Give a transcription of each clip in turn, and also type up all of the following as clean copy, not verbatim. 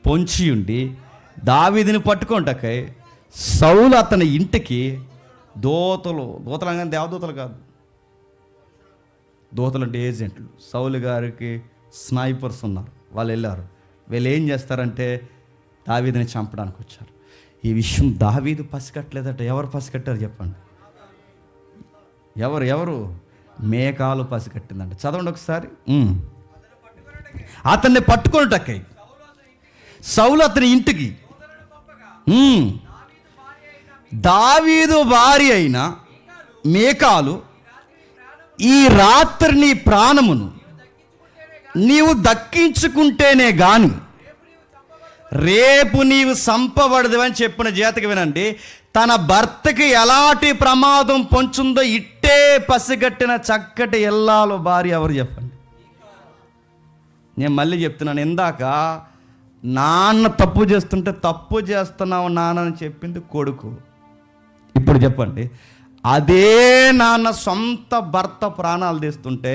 పొంచి ఉండి దావీదుని పట్టుకుంటకై సౌలు అతని ఇంటికి దూతలు అనగానే దేవదూతలు కాదు, దూతలు అంటే ఏజెంట్లు. సౌలు గారికి స్నైపర్స్ ఉన్నారు, వాళ్ళు వెళ్ళారు. వీళ్ళు ఏం చేస్తారంటే దావీదుని చంపడానికి వచ్చారు. ఈ విషయం దావీదు పసిగట్టలేదట. ఎవరు పసిగట్టారు చెప్పండి? ఎవరు మేకాలు పసిగట్టిందంట. చదవండి ఒకసారి. అతన్ని పట్టుకున్నటక్కై సౌలు అతని ఇంటికి దావీదు భార్య అయిన మేకాలు, ఈ రాత్రి నీ ప్రాణమును నీవు దక్కించుకుంటేనే గాని రేపు నీవు సంపబడదు అని చెప్పిన జాతకి వినండి. తన భర్తకి ఎలాంటి ప్రమాదం పొంచుందో ఇట్టే పసిగట్టిన చక్కటి ఎల్లాలో భార్య ఎవరు చెప్పండి? నేను మళ్ళీ చెప్తున్నాను, ఇందాక నాన్న తప్పు చేస్తుంటే తప్పు చేస్తున్నావు నాన్న అని చెప్పింది కొడుకు. ఇప్పుడు చెప్పండి, అదే నాన్న సొంత భర్త ప్రాణాలు తీస్తుంటే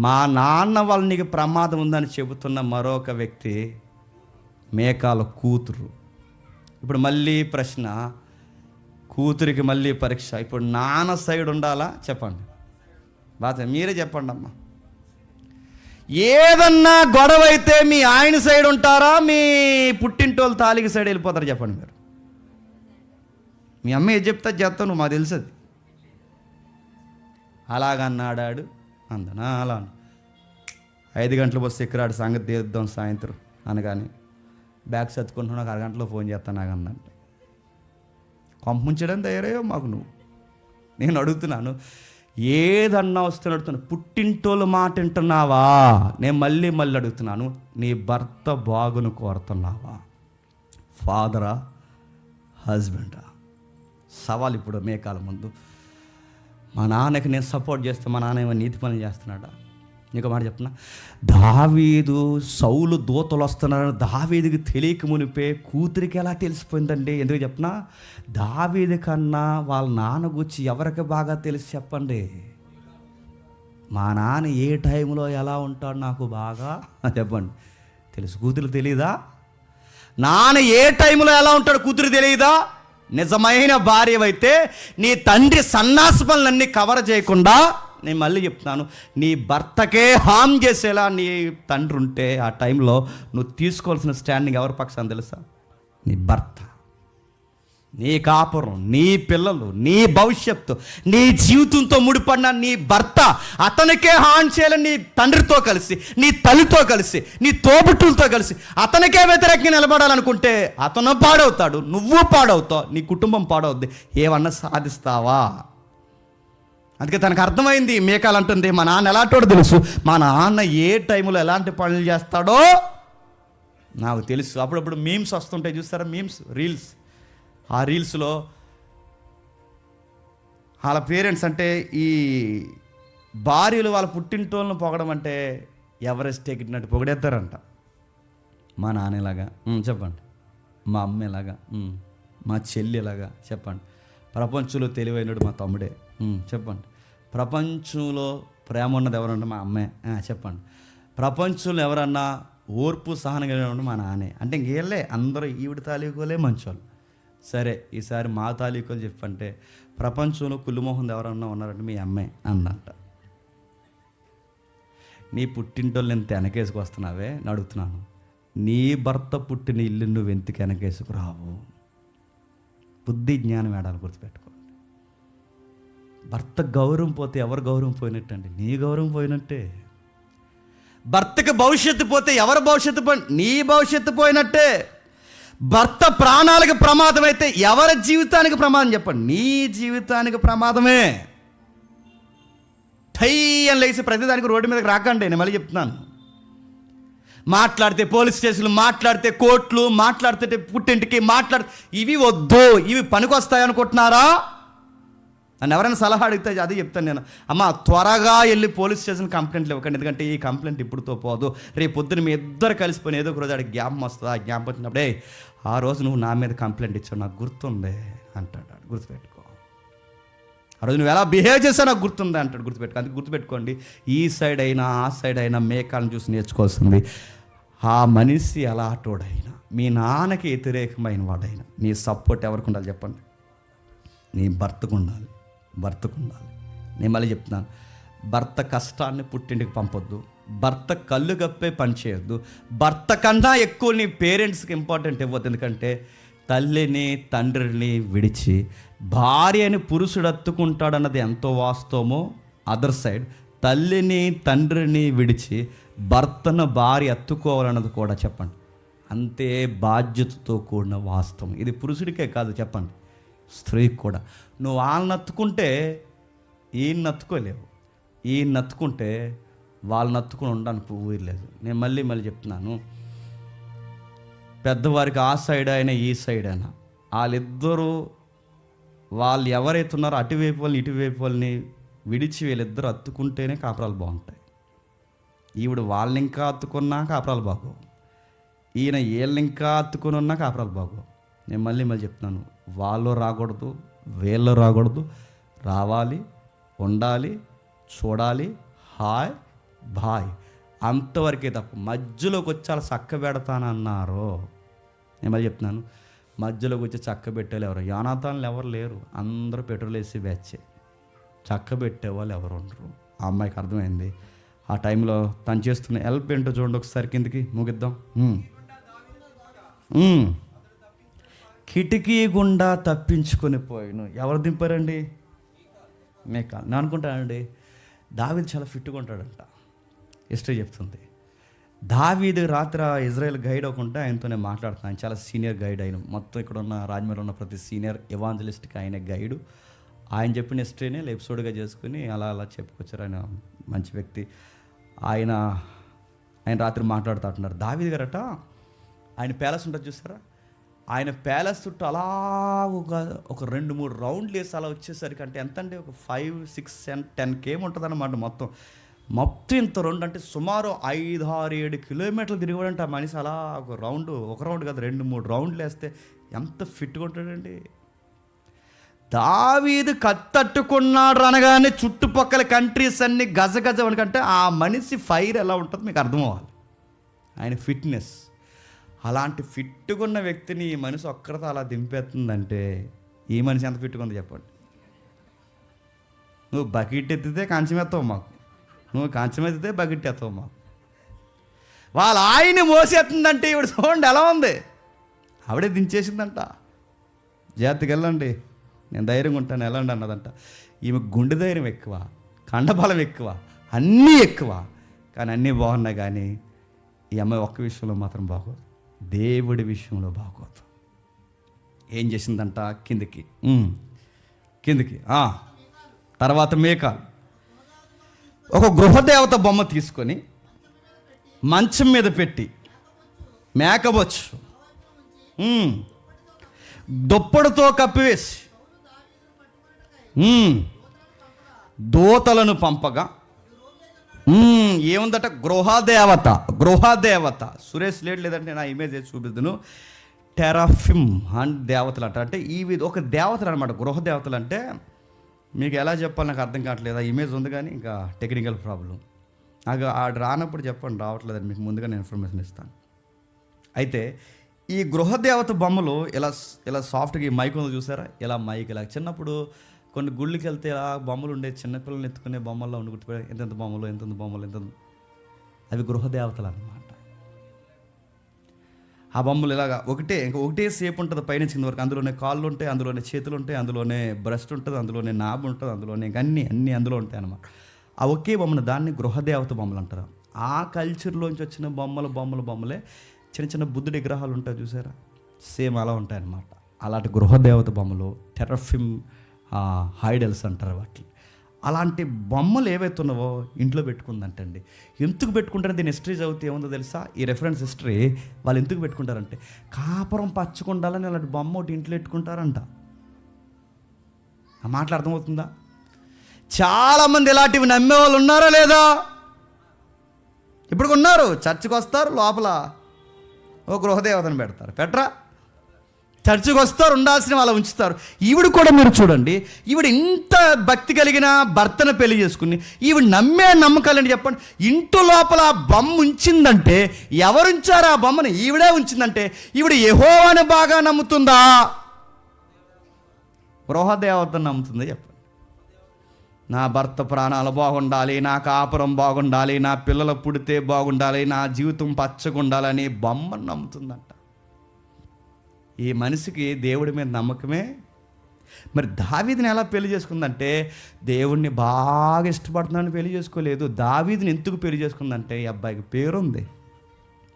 మా నాన్న వాళ్ళ నీకు ప్రమాదం ఉందని చెబుతున్న మరొక వ్యక్తి మేకాల కూతురు. ఇప్పుడు మళ్ళీ ప్రశ్న, కూతురికి మళ్ళీ పరీక్ష. ఇప్పుడు నాన్న సైడ్ ఉండాలా చెప్పండి? బాగా మీరే చెప్పండి అమ్మా. ఏదన్నా గొడవ అయితే మీ ఆయన సైడ్ ఉంటారా, మీ పుట్టింటోళ్ళు తాలికి సైడ్ వెళ్ళిపోతారు చెప్పండి మీరు? మీ అమ్మ ఏది చెప్తా చేస్తావు, మాకు తెలుసది. అలాగన్నాడాడు అందనా అలా 5 గంటల బస్సు ఎక్కరాడు, సంగతి తీద్దాం సాయంత్రం అనగానే బ్యాగ్ సర్దుకుంటున్నా, ఒక అరగంటలో ఫోన్ చేస్తాను నాకు అందంటే పంపించడం తయారయ్యో మాకు నువ్వు. నేను అడుగుతున్నాను, ఏదన్నా వస్తున్నా అడుగుతున్నాను, పుట్టింటోళ్ళు మాట వింటున్నావా? నేను మళ్ళీ అడుగుతున్నాను, నీ భర్త బాగును కోరుతున్నావా? ఫాదరా హస్బెండా? సవాల్ ఇప్పుడు మేకాల ముందు. మా నాన్నకి నేను సపోర్ట్ చేస్తే మా నాన్న ఏమో నీతి పనులు చేస్తున్నాడా? నీకు మాట చెప్తున్నా, దావీదు సౌలు దూతలు వస్తున్నారని దావీదుకి తెలియక మునిపే కూతురికి ఎలా తెలిసిపోయిందండి? ఎందుకు చెప్పనా, దావీదు కన్నా వాళ్ళ నాన్న గురించి ఎవరికి బాగా తెలిసి చెప్పండి? మా నాన్న ఏ టైంలో ఎలా ఉంటాడు నాకు బాగా చెప్పండి తెలుసు. కూతురు తెలియదా? నాన్న ఏ టైంలో ఎలా ఉంటాడు కూతురు తెలియదా? నిజమైన భార్యవైతే నీ తండ్రి సన్నాసి పనులన్నీ కవర్ చేయకుండా, నేను మళ్ళీ చెప్తున్నాను, నీ భర్తకే హామ్ చేసేలా నీ తండ్రి ఉంటే ఆ టైంలో నువ్వు తీసుకోవాల్సిన స్టాండింగ్ ఎవరి పక్షాన్ని తెలుసా? నీ భర్త. నీ కాపురం, నీ పిల్లలు, నీ భవిష్యత్తు, నీ జీవితంతో ముడిపడిన నీ భర్త, అతనికే హాని చేయాలని నీ తండ్రితో కలిసి, నీ తల్లితో కలిసి, నీ తోబుట్టులతో కలిసి అతనికే వ్యతిరేకంగా నిలబడాలనుకుంటే అతను పాడవుతాడు, నువ్వు పాడవుతావు, నీ కుటుంబం పాడవుద్ది. ఏమన్నా సాధిస్తావా? అందుకే తనకు అర్థమైంది. మేకాలు అంటుంది, మా నాన్న ఎలాంటోడో తెలుసు, మా నాన్న ఏ టైంలో ఎలాంటి పనులు చేస్తాడో నాకు తెలుసు. అప్పుడప్పుడు మీమ్స్ వస్తుంటాయి చూస్తారా, మీమ్స్, రీల్స్. ఆ రీల్స్లో వాళ్ళ పేరెంట్స్ అంటే ఈ భార్యలు వాళ్ళ పుట్టింటోళ్ళను పొగడం అంటే ఎవరెస్ట్ ఎక్కినట్టు పొగిడేస్తారంట. మా నాన్నలాగా చెప్పండి, మా అమ్మ ఎలాగా, మా చెల్లి ఎలాగా చెప్పండి, ప్రపంచంలో తెలివైనడు మా తమ్ముడే చెప్పండి, ప్రపంచంలో ప్రేమ ఉన్నది ఎవరన్నా మా అమ్మే చెప్పండి, ప్రపంచంలో ఎవరన్నా ఓర్పు సహనం కలిగిన మా నాన్నే. అంటే ఇంకేళ్ళే అందరూ ఈవిడ తాలూకోలే మంచోళ్ళు. సరే ఈసారి మా తాలూకోలు చెప్పంటే ప్రపంచంలో కుళ్ళుమోహన్ ఎవరన్నా ఉన్నారంటే మీ అమ్మే అందంట. నీ పుట్టింటోళ్ళు ఎంత వెనకేసుకొస్తున్నావే అని అడుగుతున్నాను. నీ భర్త పుట్టిన ఇల్లు నువ్వు ఎందుకు వెనకేసుకురావు? బుద్ధి జ్ఞానం ఏడాలి గుర్తుపెట్టుకోండి. భర్త గౌరవం పోతే ఎవరు గౌరవం పోయినట్టండి? నీ గౌరవం పోయినట్టే. భర్తకి భవిష్యత్తు పోతే ఎవరు భవిష్యత్తు నీ భవిష్యత్తు పోయినట్టే. భర్త ప్రాణాలకు ప్రమాదం అయితే ఎవరి జీవితానికి ప్రమాదం చెప్పండి? నీ జీవితానికి ప్రమాదమే. టై అని లేచి ప్రతిదానికి రోడ్డు మీదకి రాకండి. నేను మళ్ళీ చెప్తున్నాను, మాట్లాడితే పోలీస్ స్టేషన్లు, మాట్లాడితే కోర్టులు, మాట్లాడితే పుట్టింటికి ఇవి వద్దు, ఇవి పనికొస్తాయి అనుకుంటున్నారా? నన్ను ఎవరైనా సలహా అడిగితే అదే చెప్తాను నేను. అమ్మ త్వరగా వెళ్ళి పోలీస్ స్టేషన్ కంప్లైంట్లు ఇవ్వకండి, ఎందుకంటే ఈ కంప్లైంట్ ఇప్పుడుతో పోదు, రేపు పొద్దున మీ ఇద్దరు కలిసిపోయిన ఏదో ఒక రోజు ఆడికి జ్ఞాపం వస్తుంది. ఆ జ్ఞాపం వచ్చినప్పుడే ఆ రోజు నువ్వు నా మీద కంప్లైంట్ ఇచ్చావు నాకు గుర్తుంది అంటాడు. గుర్తుపెట్టుకో, ఆ రోజు నువ్వు ఎలా బిహేవ్ చేసావు నాకు గుర్తుంది అంటాడు. గుర్తుపెట్టుకో. అందుకు గుర్తుపెట్టుకోండి, ఈ సైడ్ అయినా ఆ సైడ్ అయినా మేకాలను చూసి నేర్చుకోవాల్సింది. ఆ మనిషి ఎలాంటోడైనా, మీ నాన్నకి వ్యతిరేకమైన వాడైనా, నీ సపోర్ట్ ఎవరికి ఉండాలి చెప్పండి? నీ భర్తకు ఉండాలి. నేను మళ్ళీ చెప్తున్నాను, భర్త కష్టాన్ని పుట్టింటికి పంపొద్దు, భర్త కళ్ళు కప్పే పని చేయొద్దు, భర్త కన్నా ఎక్కువ నీ పేరెంట్స్కి ఇంపార్టెంట్ ఇవ్వద్దు. ఎందుకంటే తల్లిని తండ్రిని విడిచి భార్యని పురుషుడు అత్తుకుంటాడన్నది ఎంతో వాస్తవమో, అదర్ సైడ్ తల్లిని తండ్రిని విడిచి భర్తను భార్య అత్తుకోవాలన్నది కూడా చెప్పండి అంతే బాధ్యతతో కూడిన వాస్తవం. ఇది పురుషుడికే కాదు చెప్పండి, స్త్రీకి కూడా. నువ్వు వాళ్ళని అత్తుకుంటే ఈయన నత్తుకోలేవు, ఈయన నత్తుకుంటే వాళ్ళని నత్తుకుని ఉండడానికి ఊరిలేదు. నేను మళ్ళీ చెప్తున్నాను, పెద్దవారికి ఆ సైడ్ అయినా ఈ సైడ్ అయినా వాళ్ళిద్దరూ వాళ్ళు ఎవరైతే ఉన్నారో అటువైపు వాళ్ళని ఇటువైపు వాళ్ళని విడిచి వీళ్ళిద్దరూ అత్తుకుంటేనే కాపురాలు బాగుంటాయి. ఈవిడ వాళ్ళని ఇంకా అత్తుకున్నా కాపురాలు బాగోవు, ఈయన వీళ్ళని ఇంకా అత్తుకుని ఉన్నా కాపురాలు బాగోవు. నేను మళ్ళీ చెప్తున్నాను, వాళ్ళు రాకూడదు, వీళ్ళు రాకూడదు, రావాలి, ఉండాలి, చూడాలి, హాయ్ బాయ్ అంతవరకే తప్ప మధ్యలోకి వచ్చి అలా చక్క పెడతానన్నారు. నేను మళ్ళీ చెప్తున్నాను, మధ్యలోకి వచ్చి చక్క పెట్టేవాళ్ళు ఎవరు? యానాతాన్లు ఎవరు లేరు, అందరూ పెట్రోల్ వేసి బ్యాచే. చక్క పెట్టేవాళ్ళు ఎవరు ఉండరు. ఆ అమ్మాయికి అర్థమైంది. ఆ టైంలో తను చేస్తున్న హెల్ప్ ఏంటో చూడండి ఒకసారి, కిందికి ముగిద్దాం. కిటికీ గుండా తప్పించుకొని పోయిను. ఎవరు దింపారండి? మేకాల్. నేను అనుకుంటానండి, దావీదు చాలా ఫిట్గా ఉంటాడంట. హిస్టరీ చెప్తుంది. దావీదు రాత్రి ఇజ్రాయెల్ గైడ్ అవ్వకుండా ఆయనతో నేను మాట్లాడుతున్నాను. ఆయన చాలా సీనియర్ గైడ్. ఆయన మొత్తం ఇక్కడ ఉన్న రాజమండ్రిలో ఉన్న ప్రతి సీనియర్ ఎవాంజలిస్ట్కి ఆయన గైడు. ఆయన చెప్పిన హిస్టరీనే ఎపిసోడ్గా చేసుకుని అలా చెప్పుకొచ్చారు. ఆయన మంచి వ్యక్తి. ఆయన రాత్రి మాట్లాడుతుంటున్నారు. దావీదు గారట ఆయన ప్యాలెస్ ఉంటుంది చూసారా, ఆయన ప్యాలెస్ చుట్టూ అలా ఒక 2-3 రౌండ్లు వేసి అలా వచ్చేసరికి అంటే ఎంత అంటే ఒక 5, 6, 10 కేమ్ ఉంటుంది అన్నమాట. మొత్తం ఇంత రౌండ్ అంటే సుమారు 5, 6, 7 కిలోమీటర్లు తిరిగాడంటే ఆ మనిషి. అలా ఒక రౌండ్ కాదు 2-3 రౌండ్లు వేస్తే ఎంత ఫిట్గా ఉంటాడండి. దావీదు కత్తట్టుకున్నాడు అనగానే చుట్టుపక్కల కంట్రీస్ అన్ని గజగజ వణకంటే ఆ మనిషి ఫైర్ ఎలా ఉంటుందో మీకు అర్థం అవ్వాలి. ఆయన ఫిట్నెస్, అలాంటి ఫిట్గా ఉన్న వ్యక్తిని ఈ మనిషి ఒక్కరితో అలా దింపేస్తుందంటే ఈ మనిషి ఎంత ఫిట్గా ఉంది చెప్పండి. నువ్వు బకెట్ ఎత్తితే కంచం ఎత్తావు మాకు, నువ్వు కంచం ఎత్తితే బకెట్ ఎత్తావు మాకు. వాళ్ళ ఆయన్ని మోసేస్తుందంటే ఈవిడ చూడండి ఎలా ఉంది, ఆవిడే దించేసిందంట. జాగ్రత్తగా వెళ్ళండి, నేను ధైర్యంగా ఉంటాను వెళ్ళండి అన్నదంట. ఈమె గుండె ధైర్యం ఎక్కువ, కండబలం ఎక్కువ, అన్నీ ఎక్కువ. కానీ అన్నీ బాగున్నాయి. కానీ ఈ అమ్మాయి ఒక్క విషయంలో మాత్రం బాగోదు, దేవుడి విషయంలో బాగోదు. ఏం చేసిందంట? కిందికి తర్వాత మేకాల్ ఒక గృహదేవత బొమ్మ తీసుకొని మంచం మీద పెట్టి మేకబొచ్చు దుప్పటితో కప్పివేసి దూతలను పంపగా ఏముందట? గృహదేవత. సురేష్ లేదంటే నా ఇమేజ్ చూపిద్దును. టెరాఫిమ్ అండ్ దేవతలు అంటే ఇవి ఒక దేవతలు అనమాట. గృహదేవతలు అంటే మీకు ఎలా చెప్పాలి నాకు అర్థం కావట్లేదు. ఆ ఇమేజ్ ఉంది కానీ ఇంకా టెక్నికల్ ప్రాబ్లం. నాకు రానప్పుడు చెప్పండి, రావట్లేదని మీకు ముందుగా నేను ఇన్ఫర్మేషన్ ఇస్తాను. అయితే ఈ గృహదేవత బొమ్మలు ఇలా సాఫ్ట్గా ఈ మైక్ ఉంది చూసారా, ఇలా మైక్ ఇలా చిన్నప్పుడు కొన్ని గుళ్ళకి వెళ్తే ఇలా బొమ్మలు ఉండేది, చిన్నపిల్లలు ఎత్తుకునే బొమ్మల్లో ఉండి గుర్తుపోయి ఎంతెంత బొమ్మలు అవి గృహదేవతలు అన్నమాట. ఆ బొమ్మలు ఇలాగా ఒకటే సేపు ఉంటుంది పైనుంచి కింద వరకు. అందులోనే కాళ్ళు ఉంటాయి, అందులోనే చేతులు ఉంటాయి, అందులోనే బ్రెస్ట్ ఉంటుంది, అందులోనే నాభి ఉంటుంది, అందులోనే అన్నీ అందులో ఉంటాయి అన్నమాట. ఆ ఒకే బొమ్మను దాన్ని గృహదేవత బొమ్మలు అంటారు. ఆ కల్చర్లోంచి వచ్చిన బొమ్మలే చిన్న చిన్న బుద్ధుడి విగ్రహాలు ఉంటాయి చూసారా, సేమ్ అలా ఉంటాయి అన్నమాట. అలాంటి గృహదేవత బొమ్మలు టెరాఫిమ్ హైడల్స్ అంటారు వాటిని. అలాంటి బొమ్మలు ఏవైతే ఉన్నావో ఇంట్లో పెట్టుకుందంటండి. ఎందుకు పెట్టుకుంటారని దీని హిస్టరీ చదివితే ఏముందో తెలుసా? ఈ రెఫరెన్స్ హిస్టరీ వాళ్ళు ఎందుకు పెట్టుకుంటారంటే కాపురం పచ్చకుండాలని అలాంటి బొమ్మ ఒకటి ఇంట్లో పెట్టుకుంటారంట. ఆ మాటలు అర్థమవుతుందా? చాలామంది ఇలాంటివి నమ్మే వాళ్ళు ఉన్నారా లేదా? ఇప్పుడు ఉన్నారు. చర్చికి వస్తారు, లోపల ఓ గృహదేవతను పెట్టరా? చర్చికి వస్తారు, ఉండాల్సిన వాళ్ళు ఉంచుతారు. ఈవిడ కూడా మీరు చూడండి, ఈవిడ ఇంత భక్తి కలిగిన భర్తను పెళ్లి చేసుకుని ఈవిడ నమ్మే నమ్మకాలని చెప్పండి. ఇంటి లోపల ఆ బొమ్మ ఉంచిందంటే ఎవరు ఉంచారు ఆ బొమ్మని? ఈవిడే ఉంచిందంటే ఈవిడ యెహోవాని బాగా నమ్ముతుందా, గృహదేవతను నమ్ముతుందా చెప్పండి? నా భర్త ప్రాణాలు బాగుండాలి, నా కాపురం బాగుండాలి, నా పిల్లలు పుడితే బాగుండాలి, నా జీవితం పచ్చగా ఉండాలని బొమ్మను నమ్ముతుందంట. ఈ మనిషికి దేవుడి మీద నమ్మకమే. మరి దావీదుని ఎలా పెళ్లి చేసుకుందంటే దేవుడిని బాగా ఇష్టపడుతున్నాడని పెళ్లి చేసుకోలేదు. దావీదుని ఎందుకు పెళ్లి చేసుకుందంటే ఈ అబ్బాయికి పేరుంది,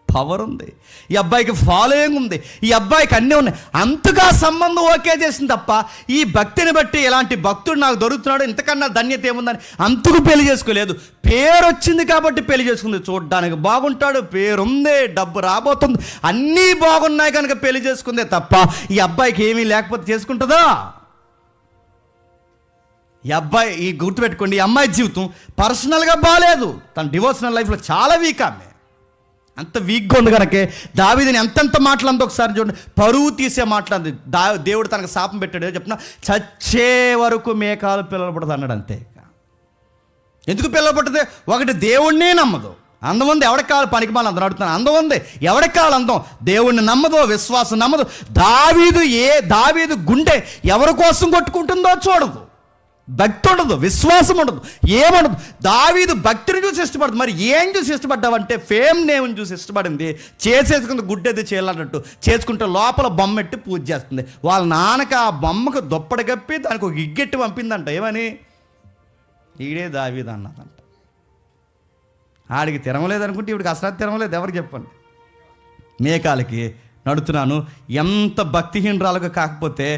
పవర్ ఉంది, ఈ అబ్బాయికి ఫాలోయింగ్ ఉంది, ఈ అబ్బాయికి అన్నీ ఉన్నాయి. అంతగా సంబంధం ఓకే చేసింది తప్ప ఈ భక్తిని బట్టి ఇలాంటి భక్తుడు నాకు దొరుకుతున్నాడు, ఇంతకన్నా ధన్యత ఏముందని అంతకు పెళ్లి చేసుకోలేదు. పేరు వచ్చింది కాబట్టి పెళ్లి చేసుకుంది. చూడ్డానికి బాగుంటాడు, పేరుంది, డబ్బు రాబోతుంది, అన్నీ బాగున్నాయి కనుక పెళ్లి చేసుకుందే తప్ప ఈ అబ్బాయికి ఏమీ లేకపోతే చేసుకుంటుందా? ఈ గుర్తుపెట్టుకోండి, ఈ అమ్మాయి జీవితం పర్సనల్గా బాగాలేదు, తన డివోషనల్ లైఫ్లో చాలా వీక్. ఆమె అంత వీక్గా ఉంది కనుకే దావీదుని ఎంతెంత మాట్లాడిందో ఒకసారి చూడండి. పరువు తీసే మాట్లాడింది. దేవుడు తనకు శాపం పెట్టాడు చెప్పిన, చచ్చే వరకు మేకాలు పిల్లలు పుట్టదు అన్నాడు. అంతే. ఎందుకు పిల్లలు పుట్టదు? ఒకటి, దేవుణ్ణే నమ్మదు. అందం ఉంది, ఎవరికి కావాలి? పనికి మాల అందరూ అడుగుతున్నాను. అందం ఉంది, ఎవరికి కావాలి అందం? దేవుణ్ణి నమ్మదు, విశ్వాసం నమ్మదు. దావీదు గుండె ఎవరి కోసం కొట్టుకుంటుందో చూడదు, భక్తి ఉండదు, విశ్వాసం ఉండదు, ఏముండదు. దావీదు భక్తిని చూసి ఇష్టపడదు. మరి ఏం చూసి ఇష్టపడ్డావంటే ఫేమ్ నేమ్ చూసి ఇష్టపడింది. చేసేసుకుంది గుడ్డేది చేయాలన్నట్టు చేసుకుంటే లోపల బొమ్మ ఎట్టి పూజ చేస్తుంది. వాళ్ళ నాన్నకి ఆ బొమ్మకు దుప్పటి కప్పి దానికి ఒక ఇగ్గెట్టి పంపిందంట. ఏమని? ఈడే దావీదు అన్నదంట. ఆడికి తిరగలేదు అనుకుంటే ఇవిడికి అసలు తిరగలేదు. ఎవరికి చెప్పండి? మేకాలకి నడుతున్నాను. ఎంత భక్తిహీనరాలుగా కాకపోతే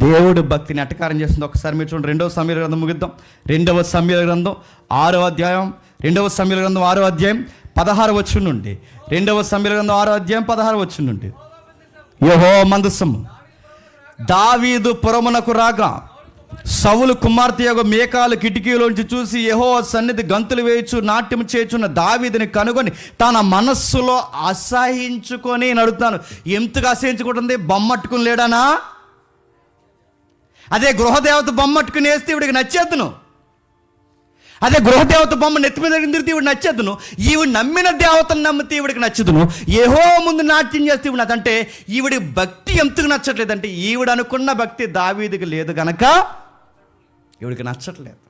దేవుడు భక్తిని ఎట్టకారం చేస్తుంది. ఒకసారి మీరు చూడండి, 2వ సమూయేలు గ్రంథం ముగిద్దాం. 2వ సమూయేలు గ్రంథం 6వ అధ్యాయం, 2వ సమూయేలు గ్రంథం 6వ అధ్యాయం 16వ వచనం నుండి, 2వ సమూయేలు గ్రంథం 6వ అధ్యాయం 16వ వచనం నుండి. యెహోవా మందసము దావీదు పురమునకు రాగా సౌలు కుమార్తె యొక్క మేకాలు కిటికీలోంచి చూసి యెహోవా సన్నిధి గంతులు వేయచ్చు నాట్యం చేయుచున్న దావీదుని కనుగొని తన మనస్సులో అసహించుకొని నడుతాను. ఎంతగా అసహించుకుంటుంది? బొమ్మట్టుకుని లేడానా? అదే గృహదేవత బొమ్మట్టుకుని వేస్తే ఇవిడికి నచ్చేద్దును. అదే గృహదేవత బొమ్మ నెత్తి మీద తిరిగితే ఇవిడు నచ్చేద్దును. ఈవిడ నమ్మిన దేవతను నమ్మితే ఇవిడికి నచ్చదును. యెహోవా ముందు నాట్యం చేస్తే ఇవిడు నచ్చంటే ఈవిడి భక్తి ఎంతకు నచ్చట్లేదంటే ఈవిడ అనుకున్న భక్తి దావీదుకి లేదు కనుక ఈవిడికి నచ్చట్లేదు.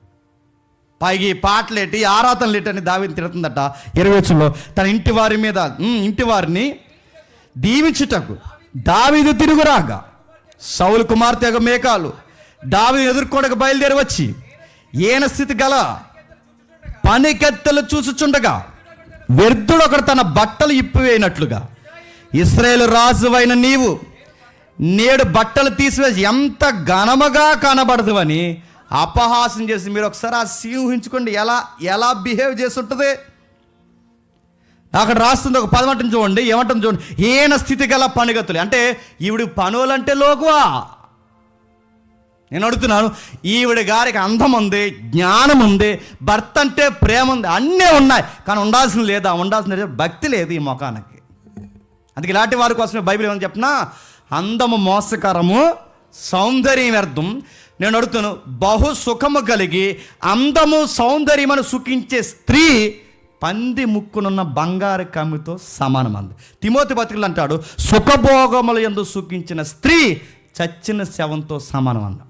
పైకి పాటలేటి ఆరాధనలేటని దావీదు తిడుతుందట. 20వ వచనంలో తన ఇంటి వారిని దీవించుటకు దావీదు తిరుగురాగా సౌలు కుమార్తె మేకాలు దావీదు ఎదుర్కోవడానికి బయలుదేరి వచ్చి ఈయన స్థితి గల పనికెత్తలు చూసుచుండగా వ్యర్థుడు ఒకడు తన బట్టలు ఇప్పివేయనట్లుగా ఇశ్రాయేలు రాజువైన నీవు నేడు బట్టలు తీసివేసి ఎంత ఘనముగా కనబడదువని అపహాసం చేసి, మీరు ఒకసారి ఆ సీన్ ఊహించుకోండి ఎలా బిహేవ్ చేసి ఉంటుంది. అక్కడ రాస్తుంది ఒక పదమంటం చూడండి, ఏమంటుంది చూడండి. ఈయన స్థితి గల పనిగతులు అంటే ఈవిడి పనులంటే లోకువా? నేను అడుగుతున్నాను. ఈవిడ గారికి అందం ఉంది, జ్ఞానం ఉంది, భర్త అంటే ప్రేమ ఉంది, అన్నీ ఉన్నాయి. కానీ ఉండాల్సింది లేదా? ఉండాల్సిన భక్తి లేదు ఈ ముఖానికి. అందుకే ఇలాంటి వారి కోసమే బైబిల్ ఏమని చెప్పినా, అందము మోసకరము, సౌందర్యం వ్యర్థం. నేను అడుగుతాను, బహు సుఖము కలిగి అందము సౌందర్యమును సుఖించే స్త్రీ పంది ముక్కునున్న బంగారు కమ్మితో సమానమంది. తిమోతి పత్రికలు అంటాడు, సుఖభోగములు యందు సుఖించిన స్త్రీ చచ్చిన శవంతో సమానం అన్నాడు.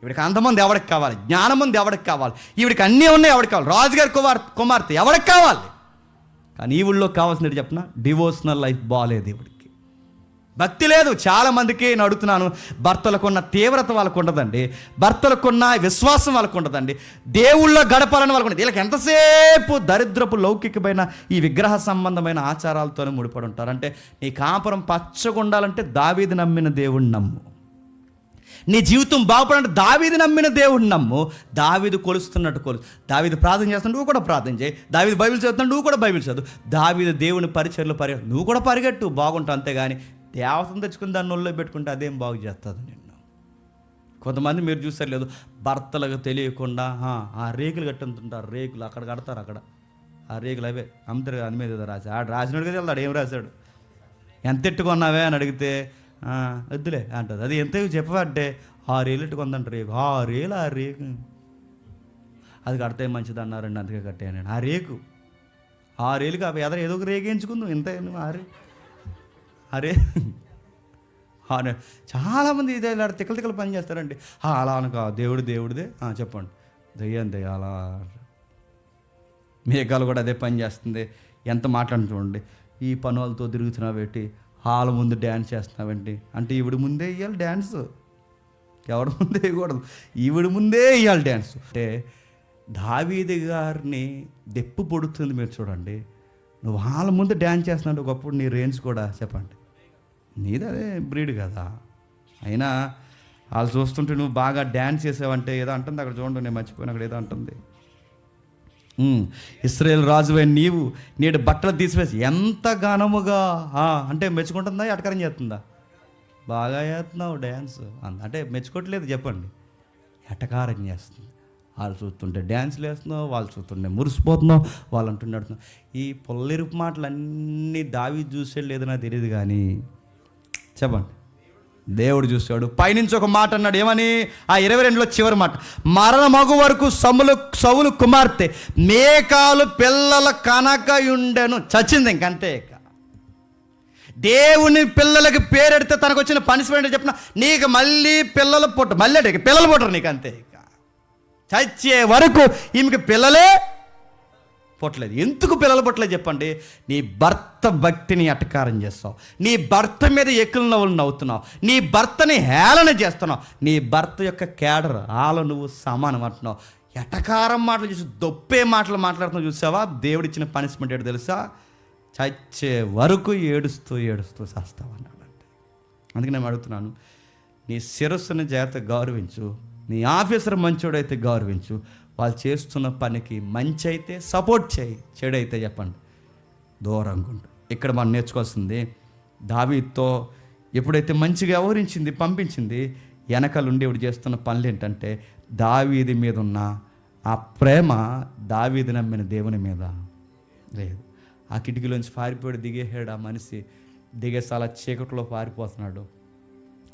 ఈవిడికి అందమంది ఎవరికి కావాలి? జ్ఞానం ఉంది ఎవరికి కావాలి? ఈవిడికి అన్నీ ఉన్నాయి ఎవరికి కావాలి? రాజుగారి కుమార్తె ఎవరికి కావాలి? కానీ ఈవిడిలో కావాల్సినట్టు చెప్పిన డివోషనల్ లైఫ్ బాగాలేదు, ఈవిడికి భక్తి లేదు. చాలామందికి నేను అడుగుతున్నాను, భర్తలకున్న తీవ్రత వాళ్ళకు ఉండదండి, భర్తలకున్న విశ్వాసం వాళ్ళకు ఉండదండి, దేవుళ్ళో గడపాలని వాళ్ళకు ఉండదు. వీళ్ళకి ఎంతసేపు దరిద్రపు లౌకికమైన ఈ విగ్రహ సంబంధమైన ఆచారాలతోనే ముడిపడి ఉంటారు. అంటే నీ కాపురం పచ్చగా ఉండాలంటే దావీదు నమ్మిన దేవుడిని నమ్ము. నీ జీవితం బాగుపడాలంటే దావీదు నమ్మిన దేవుడిని నమ్ము. దావీదు కొలుస్తున్నట్టు కొలు. దావీదు ప్రార్థన చేస్తున్నాడు, నువ్వు కూడా ప్రార్థన చేయి. దావీదు బైబిల్ చదువుతున్నాడు, నువ్వు కూడా బైబిల్ చదువు. దావీదు దేవుని పరిచయలో నువ్వు కూడా పరిగెట్టు, బాగుంటావు. అంతేగాని దేవతను తెచ్చుకుని దాన్ని ఒళ్ళో పెట్టుకుంటే అదేం బాగు చేస్తుంది నిన్ను. కొంతమంది మీరు చూసారు లేదు, భర్తలకు తెలియకుండా ఆ రేకులు కట్టుంటుంటారు. రేకులు అక్కడ కడతారు, అక్కడ ఆ రేకులు అవే అమ్ముతారు. అది మీద రాసి రాసినట్టుగా వెళ్తాడు. ఏం రాశాడు? ఎంత ఎట్టుకున్నావే అని అడిగితే వద్దులే అంటుంది. అది ఎంత చెప్పబట్టే 6 ఏళ్ళు కొందంట రేకు. 6 ఏళ్ళు ఆ రేకు, అది కడితే మంచిది అన్నారండి, అందుకే కట్టాను. ఆ రేకు 6 ఏళ్ళు కాబట్టి ఎదర ఏదో ఒక రేకు ఎంచుకుందాం, ఇంత అరే చాలామంది ఇదే ఇలా తిక్కలు పని చేస్తారండి. అలా అనుకో, దేవుడిదే చెప్పండి, దయ్యం అలా మేఘాలు కూడా అదే పని చేస్తుంది. ఎంత మాట్లాడి చూడండి, ఈ పనులతో తిరుగుతున్నావేంటి, హాల ముందు డ్యాన్స్ చేస్తున్నావేంటి అంటే ఈవిడి ముందే ఇవ్వాలి డ్యాన్స్, ఎవరి ముందే వేయకూడదు, ఈవిడి ముందే ఇవ్వాలి డ్యాన్స్. అంటే దావీదు గారిని దెప్పు పొడుతుంది. మీరు చూడండి, నువ్వు వాళ్ళ ముందు డ్యాన్స్ చేస్తున్నావు, ఒకప్పుడు నీ రేంజ్ కూడా చెప్పండి నీది అదే బ్రీడ్ కదా. అయినా వాళ్ళు చూస్తుంటే నువ్వు బాగా డ్యాన్స్ చేసావంటే ఏదో అంటుంది అక్కడ చూడండి, నేను మర్చిపోయిన అక్కడ ఏదో అంటుంది. ఇశ్రాయేలు రాజువే నీవు నేడు బట్టలు తీసివేసి ఎంత ఘనముగా అంటే మెచ్చుకుంటుందా, ఎటకరం చేస్తుందా? బాగా చేస్తున్నావు డ్యాన్స్ అంటే మెచ్చుకోవట్లేదు చెప్పండి, ఎటకారం చేస్తుంది. వాళ్ళు చూస్తుంటే డ్యాన్స్లు వేస్తున్నావు, వాళ్ళు చూస్తుంటే మురిసిపోతున్నావు, వాళ్ళు అంటున్నాడు. ఈ పొల్లెరుపు మాటలన్నీ దావీదు చూసే లేదు నాకు తెలియదు, కానీ చెప్పండి దేవుడు చూసాడు. పైనుంచి ఒక మాట అన్నాడు, ఏమని? ఆ 22లో చివరి మాట, మరణమగు వరకు సౌలు కుమార్తె మేకాలు పిల్లల కనకయుండెను. చచ్చింది ఇంకంతే. ఇక దేవుని పిల్లలకి పేరెడితే తనకు వచ్చిన పనిష్మెంట్ చెప్పిన, నీకు మళ్ళీ పిల్లలు పుట్టరు నీకు అంతే. ఇక చచ్చే వరకు ఈమెకి పిల్లలే పుట్టలేదు. ఎందుకు పిల్లలు పుట్టలేదు చెప్పండి? నీ భర్త భక్తిని అటకారం చేస్తావు, నీ భర్త మీద ఎక్కులు నవ్వులు నవ్వుతున్నావు, నీ భర్తని హేళన చేస్తున్నావు, నీ భర్త యొక్క కేడర్ ఆలో నువ్వు సమానం అంటున్నావు, ఎటకారం మాటలు చూసి దొప్పే మాటలు మాట్లాడుతున్నావు. చూసావా దేవుడిచ్చిన పనిష్మెంట్ ఏంటో తెలుసా? చచ్చే వరకు ఏడుస్తూ చేస్తావు అన్నాడంటే. అందుకే నేను అడుగుతున్నాను, నీ శిరస్సుని జాగ్రత్తగా గౌరవించు, నీ ఆఫీసర్ మంచోడైతే గౌరవించు, వాళ్ళు చేస్తున్న పనికి మంచి అయితే సపోర్ట్ చేయి, చెడైతే చెప్పండి దూరంగా ఉండు. ఇక్కడ మనం నేర్చుకోవాల్సింది, దావీదుతో ఎప్పుడైతే మంచిగా వ్యవహరించింది, పంపించింది, వెనకలుండి ఇప్పుడు చేస్తున్న పనులు ఏంటంటే దావీదు మీద ఉన్న ఆ ప్రేమ దావీదు నమ్మిన దేవుని మీద లేదు. ఆ కిటికీలోంచి పారిపోయాడు, దిగేసాడు. ఆ మనిషి దిగేసి అలా చీకట్లో పారిపోతున్నాడు,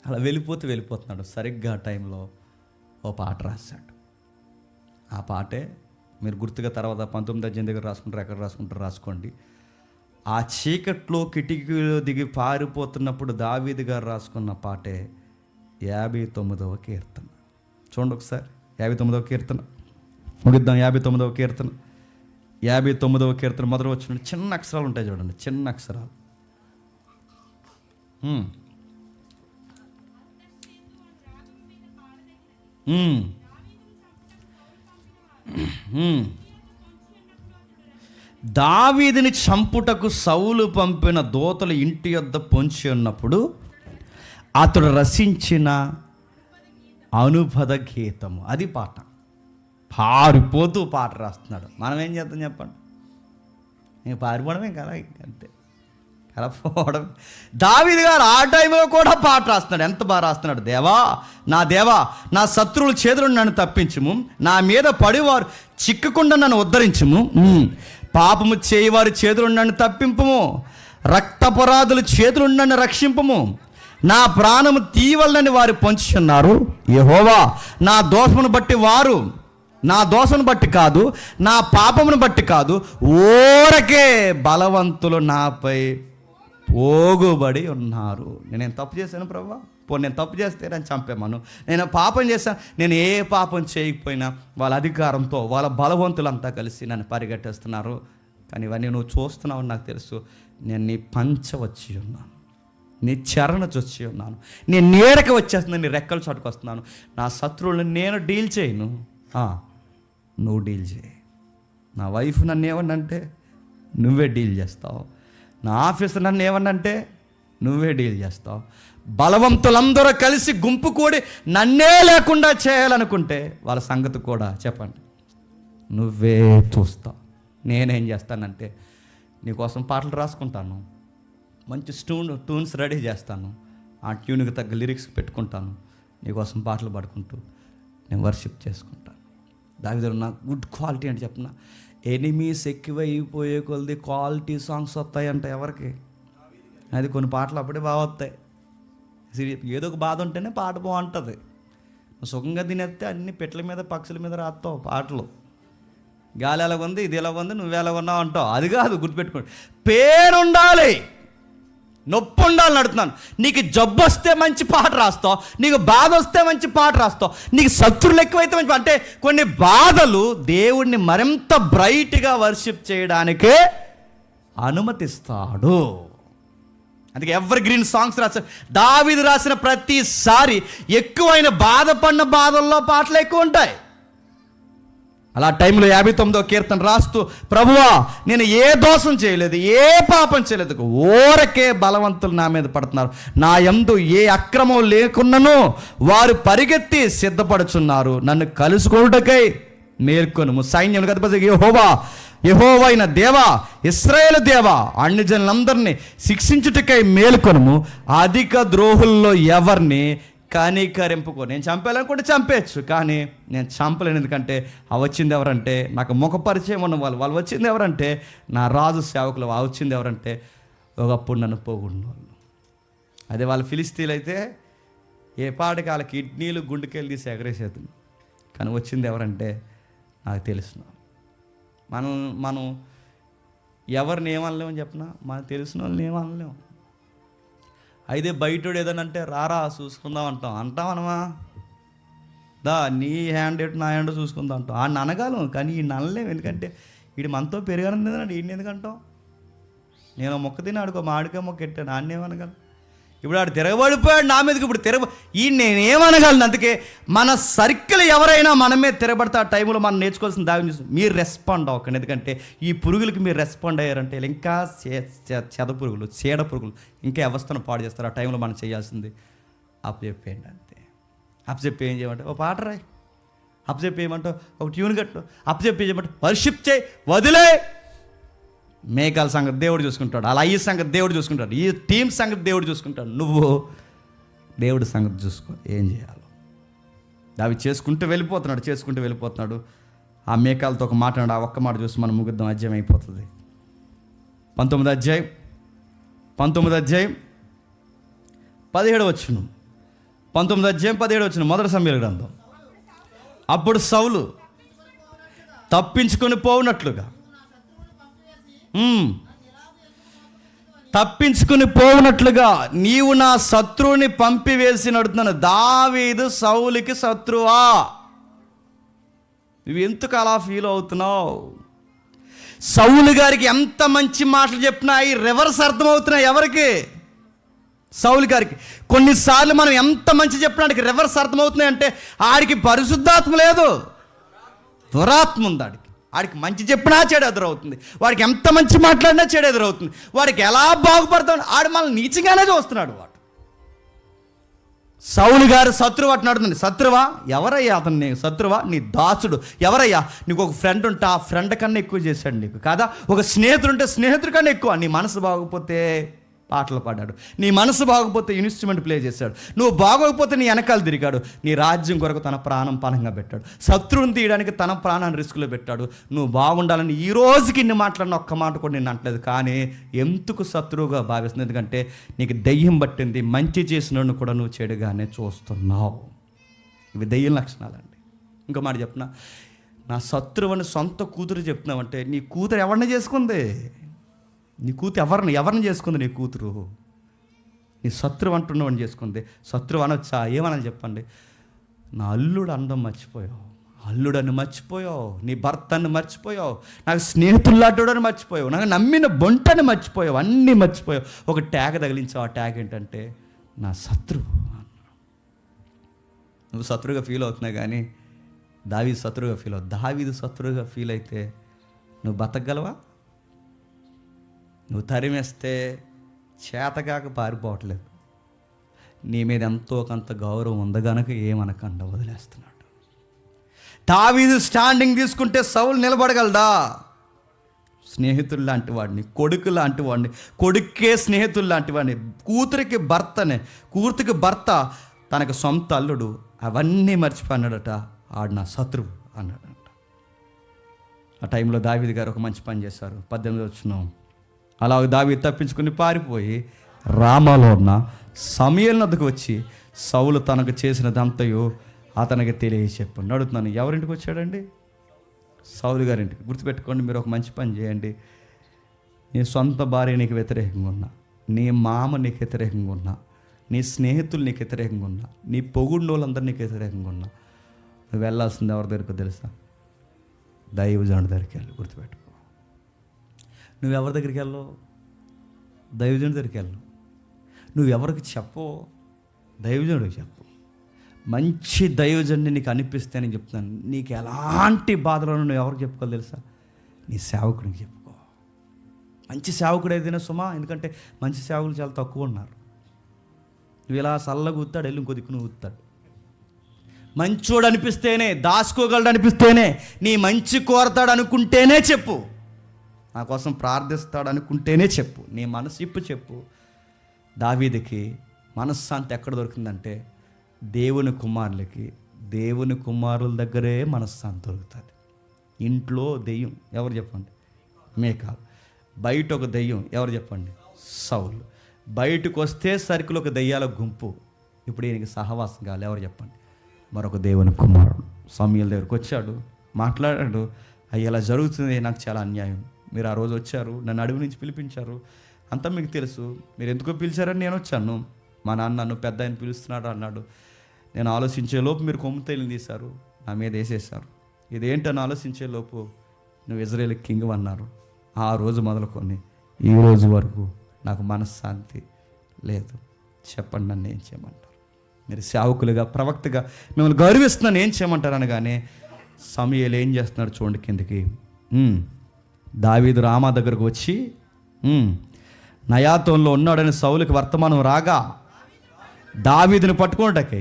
అలా వెళ్ళిపోతున్నాడు. సరిగ్గా ఆ టైంలో ఓ పాట రాశాడు. ఆ పాటే మీరు గుర్తుగా తర్వాత 19వ అధ్యాయం దగ్గర రాసుకుంటారు, ఎక్కడ రాసుకుంటారు రాసుకోండి. ఆ చీకట్లో కిటికీలో దిగి పారిపోతున్నప్పుడు దావీదు గారు రాసుకున్న పాటే 59వ కీర్తన. చూడండి ఒకసారి 59వ కీర్తన ముగిద్దాం. 59వ కీర్తన 59వ కీర్తన మొదలు వచ్చిన చిన్న అక్షరాలు ఉంటాయి చూడండి, చిన్న అక్షరాలు. దావీదుని చంపుటకు సౌలు పంపిన దూతలు ఇంటి యొద్ద పొంచి ఉన్నప్పుడు అతడు రచించిన అనుపద గీతము, అది పాట. పారిపోతూ పాట రాస్తున్నాడు. మనం ఏం చేద్దాం చెప్పండి? ఇంక పారిపోవడమే కదా, అంతే, కలపోవడం. దావీదు గారు ఆ టైంలో కూడా పాట రాస్తున్నాడు. ఎంత బాగా రాస్తున్నాడు! దేవా నా శత్రువుల చేతులు నన్ను తప్పించుము, నా మీద పడివారు చిక్కకుండా నన్ను ఉద్ధరించుము, పాపము చేయవారి చేతులు నన్ను తప్పింపుము, రక్తపరాధుల చేతులు నన్ను రక్షింపుము, నా ప్రాణము తీవలని వారు పొంచుచున్నారు. యెహోవా నా దోషమును బట్టి కాదు, నా పాపమును బట్టి కాదు, ఊరకే బలవంతులు నాపై పోగుబడి ఉన్నారు. నేనేం తప్పు చేశాను ప్రభువా? నేను తప్పు చేస్తే నేను చంపేమను, నేను పాపం చేశాను. నేను ఏ పాపం చేయకపోయినా వాళ్ళ అధికారంతో వాళ్ళ బలవంతులంతా కలిసి నన్ను పరిగెట్టేస్తున్నారు. కానీ ఇవన్నీ నువ్వు చూస్తున్నావు నాకు తెలుసు. నేను నీ పంచ వచ్చి ఉన్నాను, నీ చరణ వచ్చి ఉన్నాను, నేను నీడకి వచ్చేస్తున్నాను, నీ రెక్కల చోటుకు వస్తున్నాను. నా శత్రువులను నేను డీల్ చేయను, నువ్వు డీల్ చేయి. నా వైఫ్ నన్ను ఏమన్నంటే నువ్వే డీల్ చేస్తావు, నా ఆఫీసర్ నన్ను ఏమన్నంటే నువ్వే డీల్ చేస్తావు. బలవంతులందరూ కలిసి గుంపు కూడి నన్నే లేకుండా చేయాలనుకుంటే వాళ్ళ సంగతి కూడా చెప్పండి నువ్వే చూస్తావు. నేనేం చేస్తానంటే నీకోసం పాటలు రాసుకుంటాను, మంచి ట్యూన్స్ రెడీ చేస్తాను, ఆ ట్యూన్కి తగ్గ లిరిక్స్ పెట్టుకుంటాను, నీకోసం పాటలు పాడుకుంటూ నేను వర్షిప్ చేసుకుంటాను. దావీదు నాకు గుడ్ క్వాలిటీ అంటే చెప్పిన, ఎనిమీస్ ఎక్కువైపోయే కొలది క్వాలిటీ సాంగ్స్ వస్తాయంట ఎవరికి? అది కొన్ని పాటలు అప్పుడే బాగా వస్తాయి. ఏదో ఒక బాధ ఉంటేనే పాట బాగుంటుంది. సుఖంగా తినేస్తే అన్ని పెట్ల మీద పక్షుల మీద రాస్తావు పాటలు. గాలి ఎలా ఉంది, ఇది ఎలా ఉంది, నువ్వు ఎలా ఉన్నావు అంటావు. అది కాదు, గుర్తుపెట్టుకోండి. పేరు ఉండాలి, నొప్పి ఉండాలని అడుగుతున్నాను. నీకు జబ్బు వస్తే మంచి పాట రాస్తావు, నీకు బాధ వస్తే మంచి పాట రాస్తావు, నీకు శత్రువులు ఎక్కువైతే మంచి. అంటే కొన్ని బాధలు దేవుణ్ణి మరింత బ్రైట్గా వర్షిప్ చేయడానికే అనుమతిస్తాడు. అందుకే ఎవర్ గ్రీన్ సాంగ్స్ రాశారు. దావీదు రాసిన ప్రతిసారి ఎక్కువైన బాధపడిన బాధల్లో పాటలు ఎక్కువ ఉంటాయి. అలా టైంలో 59వ కీర్తన రాస్తూ, ప్రభువా నేను ఏ దోషం చేయలేదు, ఏ పాపం చేయలేదు, ఊరకే బలవంతులు నా మీద పడుతున్నారు, నా యందు ఏ అక్రమం లేకున్నను వారు పరిగెత్తి సిద్ధపడుచున్నారు, నన్ను కలుసుకొనుటకై మేల్కొనుము. సైన్యములకు అధిపతి యెహోవా అయిన దేవా, ఇశ్రాయేలు దేవా, అన్ని జనులందరినీ శిక్షించుటకై మేల్కొనుము. అధిక ద్రోహుల్లో ఎవరిని కనికరింపుకో. నేను చంపేయాలనుకుంటే చంపేయచ్చు, కానీ నేను చంపలేను. ఎందుకంటే వచ్చింది ఎవరంటే నాకు ముఖ పరిచయం ఉన్న వాళ్ళు వచ్చింది ఎవరంటే నా రాజు సేవకులు. వచ్చింది ఎవరంటే ఒకప్పుడు నన్ను పోగొన్న వాళ్ళు. అదే వాళ్ళు ఫిలిస్తీన్లు అయితే ఏ పాటికి వాళ్ళ కిడ్నీలు గుండెకెళ్ళి తీసి ఎగరేసేది. కానీ వచ్చింది ఎవరంటే నాకు తెలుసు. మనం ఎవరిని ఏమనలేమని చెప్పినా మనకు తెలిసిన వాళ్ళని ఏమనలేము. అయితే బయటోడు ఏదనంటే రారా చూసుకుందాం అంటామనమా? నీ హ్యాండ్ ఎటు నా హ్యాండ్ చూసుకుందాం అంటాం. ఆడిని అనగలం, కానీ ఈ అనలేము. ఎందుకంటే వీడు మనతో పెరగనండి, ఈయన ఎందుకంటాం? నేను మొక్క తిని ఆడుకో మాడికే మొక్క ఎట్టాను, ఆడినేమనగలను? ఇప్పుడు ఆడు తిరగబడిపోయాడు నా మీదకి, ఇప్పుడు ఈ నేనేమనగలను? అందుకే మన సర్కిల్ ఎవరైనా మనమే తిరగబడితే ఆ టైంలో మనం నేర్చుకోవాల్సిన దాని మీరు రెస్పాండ్ అవ్వకండి. ఎందుకంటే ఈ పురుగులకి మీరు రెస్పాండ్ అయ్యారంటే ఇంకా చెద పురుగులు, చీడ పురుగులు ఇంకా వ్యవస్థను పాడు చేస్తారు. ఆ టైంలో మనం చేయాల్సింది అప్పచెప్పేయండి అంతే. అప్పచెప్పి ఏం చేయమంటే ఓ పాట రాయి, అప్పచెప్పి ఏమంటే ఒక ట్యూన్ కట్టు, అప్పచెప్పి చేయమంటే వర్షిప్ చేయి, వదిలే. మేఘాల సంగతి దేవుడు చూసుకుంటాడు, అలా ఈ సంగతి దేవుడు చూసుకుంటాడు, ఈ టీం సంగతి దేవుడు చూసుకుంటాడు. నువ్వు దేవుడి సంగతి చూసుకో ఏం చేయాలో. అవి చేసుకుంటూ వెళ్ళిపోతున్నాడు. ఆ మేఘాలతో ఒక మాట, ఆ ఒక్క మాట చూసి మనం ముగిద్దాం, అధ్యాయం అయిపోతుంది. 19వ అధ్యాయం 17వ వచనం. 19వ అధ్యాయం 17వ వచనం, మొదటి సమూయేలు గ్రంథం. అప్పుడు సౌలు తప్పించుకొని పోవునట్లుగా నీవు నా శత్రువుని పంపివేసి నడుతున్నాను. దావీదు సౌలుకి శత్రువా? నువ్వు ఎందుకు అలా ఫీల్ అవుతున్నావు? సౌలు గారికి ఎంత మంచి మాటలు చెప్పినా ఈ రివర్స్ అర్థమవుతున్నాయి. ఎవరికి? సౌలు గారికి. కొన్నిసార్లు మనం ఎంత మంచి చెప్పినాడికి రివర్స్ అర్థమవుతున్నాయి. అంటే ఆడికి పరిశుద్ధాత్మ లేదు, దురాత్మ ఉంది. వాడికి మంచి చెప్పినా చెడు ఎదురవుతుంది, వాడికి ఎంత మంచి మాట్లాడినా చెడు ఎదురవుతుంది. వాడికి ఎలా బాగుపడతాడు, ఆడు మనల్ని నీచంగానే చూస్తున్నాడు. వాడు సౌలు గారు శత్రువు అంటున్నాడు. శత్రువా? ఎవరయ్యా అతను? నీ శత్రువా? నీ దాసుడు. ఎవరయ్యా? నీకు ఒక ఫ్రెండ్ ఉంటే ఆ ఫ్రెండ్ కన్నా ఎక్కువ చేశాడు నీకు కాదా? ఒక స్నేహితుడు ఉంటే స్నేహితుడి కన్నా ఎక్కువ. నీ మనసు బాగోకపోతే పాటలు పాడాడు, నీ మనసు బాగోకపోతే ఇన్స్ట్రుమెంట్ ప్లే చేశాడు, నువ్వు బాగోకపోతే నీ వెనకాల తిరిగాడు, నీ రాజ్యం కొరకు తన ప్రాణం పణంగా పెట్టాడు, శత్రువుని తీయడానికి తన ప్రాణాన్ని రిస్కులో పెట్టాడు. నువ్వు బాగుండాలని ఈ రోజుకి ఇన్ని మాట్లాడిన ఒక్క మాట కూడా నేను అంటలేదు. కానీ ఎందుకు శత్రువుగా భావిస్తుంది? ఎందుకంటే నీకు దెయ్యం పట్టింది, మంచి చేసినను కూడా నువ్వు చెడుగానే చూస్తున్నావు. ఇవి దెయ్యం లక్షణాలండి. ఇంకో మాట చెప్పిన, నా శత్రువుని సొంత కూతురు చెప్తున్నావంటే నీ కూతురు ఎవరిని చేసుకుంది? నీ కూతురు ఎవరిని చేసుకుంది? నీ కూతురు నీ శత్రువు అంటున్నవాడిని చేసుకుంది. శత్రువు అనొచ్చా? ఏమని చెప్పండి. నా అల్లుడు అందం మర్చిపోయావు, అల్లుడని మర్చిపోయావు, నీ భర్తని మర్చిపోయావు, నాకు స్నేహితుల్లాటోడని మర్చిపోయావు, నాకు నమ్మిన బొంటని మర్చిపోయావు, అన్నీ మర్చిపోయావు. ఒక ట్యాగ్ తగిలించావు. ఆ ట్యాగ్ ఏంటంటే నా శత్రువు. నువ్వు శత్రువుగా ఫీల్ అవుతున్నావు, కానీ దావీదు శత్రువుగా ఫీల్ అవు. దావీదు శత్రువుగా ఫీల్ అయితే నువ్వు బతకగలవా? నువ్వు తరిమేస్తే చేతగాక పారిపోవట్లేదు. నీ మీద ఎంతో కొంత గౌరవం ఉంది కనుక ఏమనకుండా వదిలేస్తున్నాడు. దావీదు స్టాండింగ్ తీసుకుంటే సౌలు నిలబడగలదా? స్నేహితులు లాంటి వాడిని, కొడుకు లాంటి వాడిని, కొడుకే స్నేహితులు లాంటి వాడిని, కూతురికి భర్త తనకు సొంత అల్లుడు, అవన్నీ మర్చిపోయినాడట. ఆడు నా శత్రువు అన్నాడట. ఆ టైంలో దావీదు గారు ఒక మంచి పని చేశారు. 18వ వచనం. అలా దావీదు తప్పించుకుని పారిపోయి రామాలో ఉన్న సమూయేలు వద్దకు వచ్చి సౌలు తనకు చేసినదంతయు అతనికి తెలియచెప్పాడు. అడుగుతున్నాను, ఎవరింటికి వచ్చాడండి? సౌలు గారింటికి. గుర్తుపెట్టుకోండి, మీరు ఒక మంచి పని చేయండి. నీ సొంత భార్య నీకు వ్యతిరేకంగా ఉన్నా, నీ మామ నీకు వ్యతిరేకంగా ఉన్నా, నీ స్నేహితులు నీకు వ్యతిరేకంగా ఉన్నా, నీ పొగుండోళ్ళందరూ నీకు వ్యతిరేకంగా ఉన్నా, నువ్వు వెళ్ళాల్సింది ఎవరి దగ్గరకు తెలుసా? దైవజనుడి దగ్గరికి వెళ్ళి. గుర్తుపెట్టుకో, నువ్వు ఎవరి దగ్గరికి వెళ్ళవు? దైవజనుడి దగ్గరికి వెళ్ళు. నువ్వు ఎవరికి చెప్పో దైవజనుడికి చెప్పు. మంచి దైవజనుడిని నీకు అనిపిస్తే నేను చెప్తున్నాను, నీకు ఎలాంటి బాధలను నువ్వు ఎవరికి చెప్పుకోవాలి తెలుసా? నీ సేవకుడికి చెప్పుకో. మంచి సేవకుడు ఏదైనా సుమా, ఎందుకంటే మంచి సేవకులు చాలా తక్కువ ఉన్నారు. నువ్వు ఇలా చల్లగా ఊతాడు, వెళ్ళి ఇంకో దిక్కు నువ్వు ఊతాడు. మంచోడు అనిపిస్తేనే, దాచుకోగలడు అనిపిస్తేనే, నీ మంచి కోరతాడు అనుకుంటేనే చెప్పు, నా కోసం ప్రార్థిస్తాడు అనుకుంటేనే చెప్పు. నీ మనసు ఇప్పు చెప్పు. దావీదుకి మనశ్శాంతి ఎక్కడ దొరికిందంటే దేవుని కుమారులకి, దేవుని కుమారుల దగ్గరే మనశ్శాంతి దొరుకుతుంది. ఇంట్లో దెయ్యం ఎవరు చెప్పండి? మీకాల్. బయట ఒక దెయ్యం ఎవరు చెప్పండి? సౌలు. బయటకు వస్తే సరుకులు ఒక దెయ్యాల గుంపు. ఇప్పుడు ఈయనకి సహవాసం కావాలి, ఎవరు చెప్పండి? మరొక దేవుని కుమారుడు. సమూయేలు దగ్గరికి వచ్చాడు, మాట్లాడాడు. అయ్యి ఇలా జరుగుతుంది, నాకు చాలా అన్యాయం. మీరు ఆ రోజు వచ్చారు, నన్ను అడవి నుంచి పిలిపించారు, అంతా మీకు తెలుసు. మీరు ఎందుకో పిలిచారని నేను వచ్చాను. మా నాన్న నన్ను పెద్ద ఆయన పిలుస్తున్నాడు అన్నాడు. నేను ఆలోచించేలోపు మీరు కొమ్ము తేలిని తీశారు, నా మీద వేసేసారు. ఇదేంటని ఆలోచించేలోపు నువ్వు ఇజ్రాయేల్ కింగ్ అన్నారు. ఆ రోజు మొదలుకొని ఈ రోజు వరకు నాకు మనశ్శాంతి లేదు. చెప్పండి, నన్ను ఏం చేయమంటారు? మీరు సేవకులుగా, ప్రవక్తగా మిమ్మల్ని గౌరవిస్తున్నాను, ఏం చేయమంటారు అనగానే సమూయేలు ఏం చేస్తున్నాడు చూడండి కిందకి. దావీదు రామా దగ్గరకు వచ్చి నయాతోన్లో ఉన్నాడని సౌలుకి వర్తమానం రాగా దావీదుని పట్టుకోవటానికి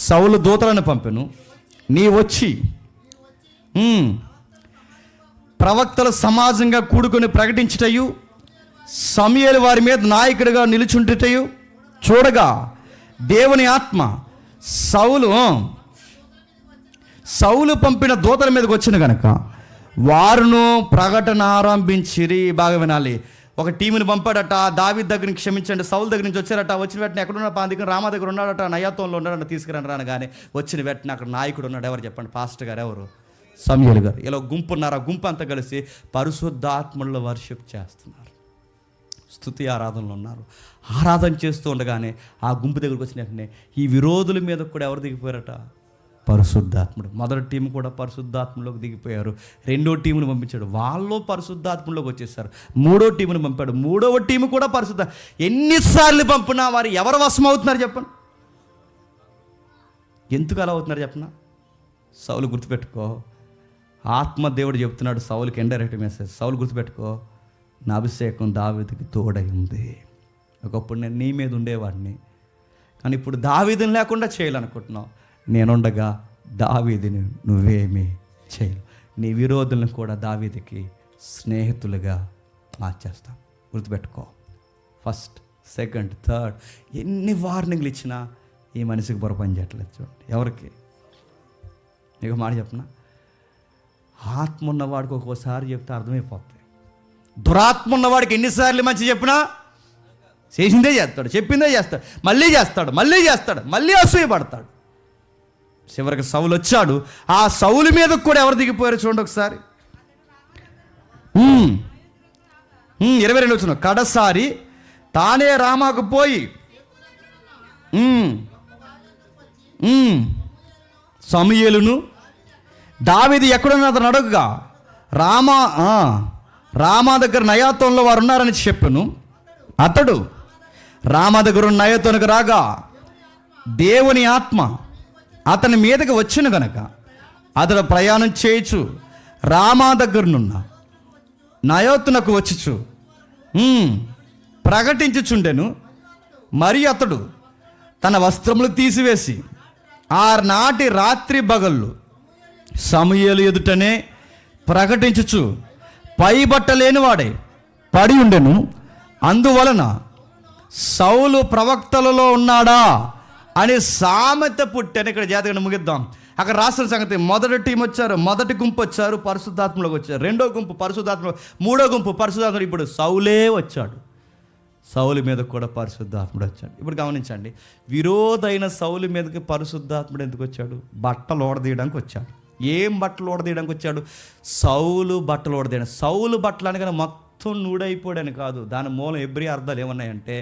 సౌలు దూతలను పంపెను. నీ వచ్చి ప్రవక్తల సమాజంగా కూడుకొని ప్రకటించుటయు, సమూయేలు వారి మీద నాయకుడిగా నిలుచుంటుటయు చూడగా దేవుని ఆత్మ సౌలు పంపిన దూతల మీదకి వచ్చిన కనుక వారును ప్రకటన ఆరంభించిరి. బాగా వినాలి. ఒక టీముని పంపాడట, దావీదు దగ్గర నుంచి, క్షమించండి, సౌలు దగ్గర నుంచి వచ్చారట. వచ్చిన వెంటనే ఎక్కడున్న దగ్గర రామా దగ్గర ఉన్నాడట, నయాతోన్లో ఉన్నాడట, తీసుకురండి రానగానే వచ్చిన వెంటనే అక్కడ నాయకుడు ఉన్నాడు. ఎవరు చెప్పండి? పాస్టర్ గారు. ఎవరు? సమూయేలు గారు. ఇలా గుంపు ఉన్నారు. ఆ గుంపు అంతా కలిసి పరిశుద్ధాత్మల్లో వర్షిప్ చేస్తున్నారు, స్తుతి ఆరాధనలో ఉన్నారు. ఆరాధన చేస్తూ ఉండగానే ఆ గుంపు దగ్గరకు వచ్చిన వెంటనే ఈ విరోధుల మీద కూడా ఎవరు దిగిపోయారట? పరిశుద్ధాత్ముడు. మొదటి టీం కూడా పరిశుద్ధాత్మలోకి దిగిపోయారు. రెండో టీమును పంపించాడు, వాళ్ళు పరిశుద్ధాత్మలోకి వచ్చేసారు. మూడో టీమును పంపాడు, మూడవ టీము కూడా పరిశుద్ధ. ఎన్నిసార్లు పంపినా వారు ఎవరు వశం అవుతున్నారు చెప్పండి? ఎందుకు అలా అవుతున్నారు చెప్పనా? సౌలు గుర్తుపెట్టుకో, ఆత్మదేవుడు చెప్తున్నాడు సౌలుకి ఇండైరెక్ట్ మెసేజ్. సౌలు గుర్తుపెట్టుకో, నా అభిషేకం దావీదుకి తోడై ఉంది. ఒకప్పుడు నేను నీ మీద ఉండేవాడిని, కానీ ఇప్పుడు దావీదుని లేకుండా చేయాలనుకుంటున్నావు. నేనుండగా దావీదుని నువ్వేమీ చేయలేవు. నీ విరోధులను కూడా దావీదుకి స్నేహితులుగా మార్చేస్తాం. గుర్తుపెట్టుకో. ఫస్ట్, సెకండ్, థర్డ్ ఎన్ని వార్నింగ్లు ఇచ్చినా ఈ మనిషికి బుర్ర పని చేయట్లేదు. చూడండి, ఎవరికి? నీకు మాట చెప్పనా, ఆత్మ ఉన్నవాడికి ఒక్కోసారి చెప్తే అర్థమైపోతుంది. దురాత్మ ఉన్నవాడికి ఎన్నిసార్లు మంచి చెప్పినా చేసిందే చేస్తాడు, చెప్పిందే చేస్తాడు, మళ్ళీ చేస్తాడు, మళ్ళీ చేస్తాడు, మళ్ళీ అసూయపడతాడు. చివరికి సౌలు వచ్చాడు. ఆ సౌలు మీద కూడా ఎవరు దిగిపోయారు చూడండి ఒకసారి. 22 వచ్చిన కడసారి తానే రామాకు పోయి సమూయేలును దావీదు ఎక్కడున్న అతను అడగగా రామా దగ్గర నయాతోన్లో వారు ఉన్నారని చెప్పాను. అతడు రామా దగ్గర నయాతోనుకు రాగా దేవుని ఆత్మ అతని మీదకి వచ్చిన గనక అతడు ప్రయాణం చేయొచ్చు రామా దగ్గరనున్న నయోతునకు వచ్చుచు ప్రకటించుచుండెను. మరి అతడు తన వస్త్రములు తీసివేసి ఆనాటి రాత్రి పగళ్ళు సమూయేలు ఎదుటనే ప్రకటించుచు పై బట్టలేని వాడే పడి ఉండెను. అందువలన సౌలు ప్రవక్తలలో ఉన్నాడా అని సామెత పుట్టాను. ఇక్కడ జాతకం ముగిద్దాం. అక్కడ రాసిన సంగతి, మొదటి టీం వచ్చారు, మొదటి గుంపు వచ్చారు, పరిశుద్ధాత్మలోకి వచ్చారు. రెండో గుంపు పరిశుద్ధాత్మ, మూడో గుంపు పరిశుద్ధాత్మ. ఇప్పుడు సౌలే వచ్చాడు. సౌలు మీద కూడా పరిశుద్ధాత్ముడు వచ్చాడు. ఇప్పుడు గమనించండి, విరోధైన సౌలు మీదకి పరిశుద్ధాత్ముడు ఎందుకు వచ్చాడు? బట్టలు ఓడదీయడానికి వచ్చాడు. ఏం బట్టలు ఓడదీయడానికి వచ్చాడు? సౌలు బట్టలు ఓడదీయడం. సౌలు బట్టలు అనగానే మొత్తం నూడైపోయాడని కాదు, దాని మూలం ఎబ్రీ అర్థాలు ఏమన్నాయంటే,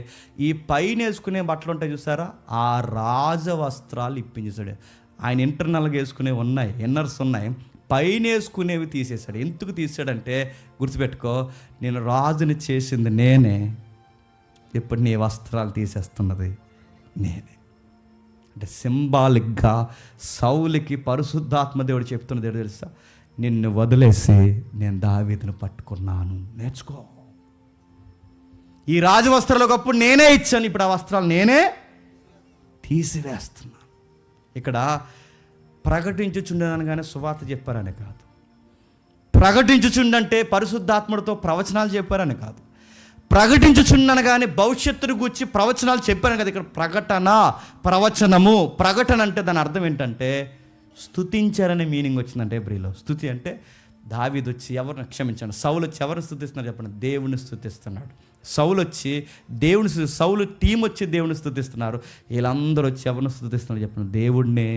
ఈ పైన వేసుకునే బట్టలు ఉంటాయి చూసారా, ఆ రాజవస్త్రాలు ఇప్పించేశాడు. ఆయన ఇంటర్నల్గా వేసుకునేవి ఉన్నాయి, ఇన్నర్స్ ఉన్నాయి, పైన వేసుకునేవి తీసేశాడు. ఎందుకు తీసాడంటే, గుర్తుపెట్టుకో, నేను రాజుని చేసింది నేనే, ఇప్పుడు నీ వస్త్రాలు తీసేస్తున్నది నేనే. అంటే సింబాలిక్గా సౌలుకి పరిశుద్ధాత్మ దేవుడు చెప్తున్నది ఏంటో తెలుసా? నిన్ను వదిలేసి నేను దావీదును పట్టుకున్నాను, నేర్చుకో. ఈ రాజవస్త్రాలు ఒకప్పుడు నేనే ఇచ్చాను, ఇప్పుడు ఆ వస్త్రాలు నేనే తీసివేస్తున్నాను. ఇక్కడ ప్రకటించుచుండనగానే సువార్త చెప్పారని కాదు, ప్రకటించుచుండంటే పరిశుద్ధాత్ముడితో ప్రవచనాలు చెప్పారని కాదు, ప్రకటించుచుండనగానే భవిష్యత్తును గూర్చి ప్రవచనాలు చెప్పారని కదా. ఇక్కడ ప్రకటన, ప్రవచనము. ప్రకటన అంటే దాని అర్థం ఏంటంటే స్తుతించారనే మీనింగ్ వచ్చిందంటే ఎబ్రీలో. స్తుతి అంటే దావీదు వచ్చి ఎవరిని క్షమించాడు, సౌలు వచ్చి ఎవరిని స్తుతిస్తున్నాడు చెప్పండి? దేవుని స్తుతిస్తున్నాడు. సౌలు వచ్చి దేవుని, సౌలు టీం వచ్చి దేవుని స్తుతిస్తున్నారు. వీళ్ళందరూ వచ్చి ఎవరిని స్తుతిస్తున్నారు చెప్పండి? దేవుడినే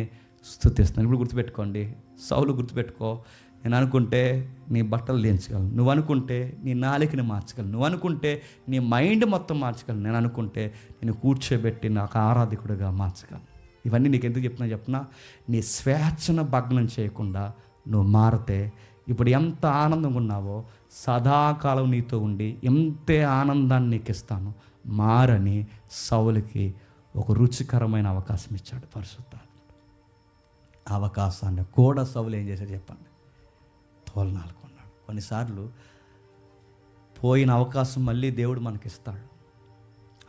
స్తుతిస్తున్నారు. ఇప్పుడు గుర్తుపెట్టుకోండి, సౌలు గుర్తుపెట్టుకో, నేను అనుకుంటే నీ బట్టలు లేంచగలను, నువ్వు అనుకుంటే నీ నాలికని మార్చగలను, నువ్వు అనుకుంటే నీ మైండ్ మొత్తం మార్చగలను, నేను అనుకుంటే నేను కూర్చోబెట్టి నాకు ఆరాధికుడిగా మార్చగలను. ఇవన్నీ నీకు ఎందుకు చెప్పినా నీ స్వేచ్ఛను భగ్నం చేయకుండా నువ్వు మారితే ఇప్పుడు ఎంత ఆనందంగా ఉన్నావో సదాకాలం నీతో ఉండి ఎంతే ఆనందాన్ని నీకు ఇస్తాను. మారని సౌలుకి ఒక రుచికరమైన అవకాశం ఇచ్చాడు పరిశుద్ధాత్ముడు. అవకాశాన్ని కూడా సౌలు ఏం చేశాడు చెప్పండి? తోలనాలుకున్నాడు. కొన్నిసార్లు పోయిన అవకాశం మళ్ళీ దేవుడు మనకిస్తాడు.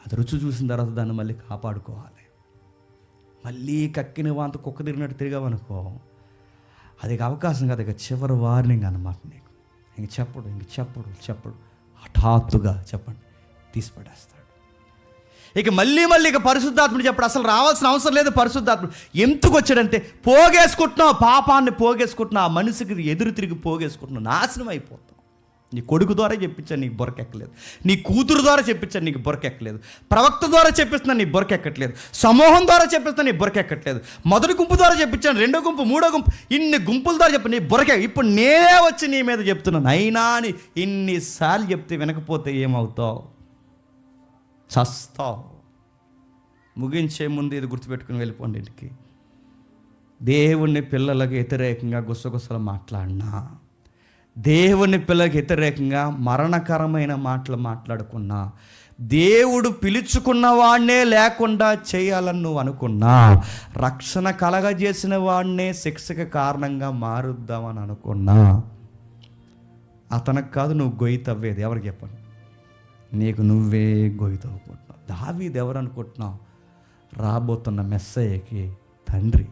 అది రుచి చూసిన తర్వాత దాన్ని మళ్ళీ కాపాడుకోవాలి. మళ్ళీ కక్కిన వాంత కుక్క తిరిగినట్టు తిరిగామనుకో, అది అవకాశం కాదు, ఇక చివరి వార్నింగ్ అన్నమాట నీకు. ఇంక చెప్పడు హఠాత్తుగా చెప్పండి తీసిపడేస్తాడు. ఇక మళ్ళీ ఇక పరిశుద్ధాత్ముడు చెప్పడు, అసలు రావాల్సిన అవసరం లేదు. పరిశుద్ధాత్ముడు ఎందుకు వచ్చాడంటే, పోగేసుకుంటున్నావు, పాపాన్ని పోగేసుకుంటున్నావు, ఆ మనిషికి ఎదురు తిరిగి పోగేసుకుంటున్నావు, నాశనం అయిపోతావు. నీ కొడుకు ద్వారా చెప్పించాను, నీకు బొరకెక్కలేదు. నీ కూతురు ద్వారా చెప్పించాను, నీకు బొరకెక్కలేదు. ప్రవక్త ద్వారా చెప్పిస్తున్నాను, నీకు బొరకెక్కట్లేదు. సమూహం ద్వారా చెప్పిస్తున్నాను, నీ బొరకెక్కట్లేదు. మొదటి గుంపు ద్వారా చెప్పించాను, రెండో గుంపు, మూడో గుంపు, ఇన్ని గుంపుల ద్వారా చెప్పి నీ ఇప్పుడు నేనే వచ్చి నీ మీద చెప్తున్నాను. అయినా అని ఇన్నిసార్లు చెప్తే వినకపోతే ఏమవుతావు? చస్తావు. ముగించే ముందు ఇది గుర్తుపెట్టుకుని వెళ్ళిపోండి ఇంటికి. దేవుని పిల్లలకు వ్యతిరేకంగా గుసగుసలు మాట్లాడినా, దేవుని పిల్లలకు వ్యతిరేకంగా మరణకరమైన మాటలు మాట్లాడుకున్నా, దేవుడు పిలుచుకున్న వాడినే లేకుండా చేయాలని నువ్వు అనుకున్నా, రక్షణ కలగజేసిన వాడినే శిక్షకు కారణంగా మారుద్దామని అనుకున్నా, అతనికి కాదు నువ్వు గొయ్యి తవ్వేది. ఎవరికి చెప్పండి? నీకు నువ్వే గొయ్యి తవ్వుకుంటున్నావు. దావీదు ఎవరు అనుకుంటున్నావు? రాబోతున్న మెస్సయ్యకి తండ్రి.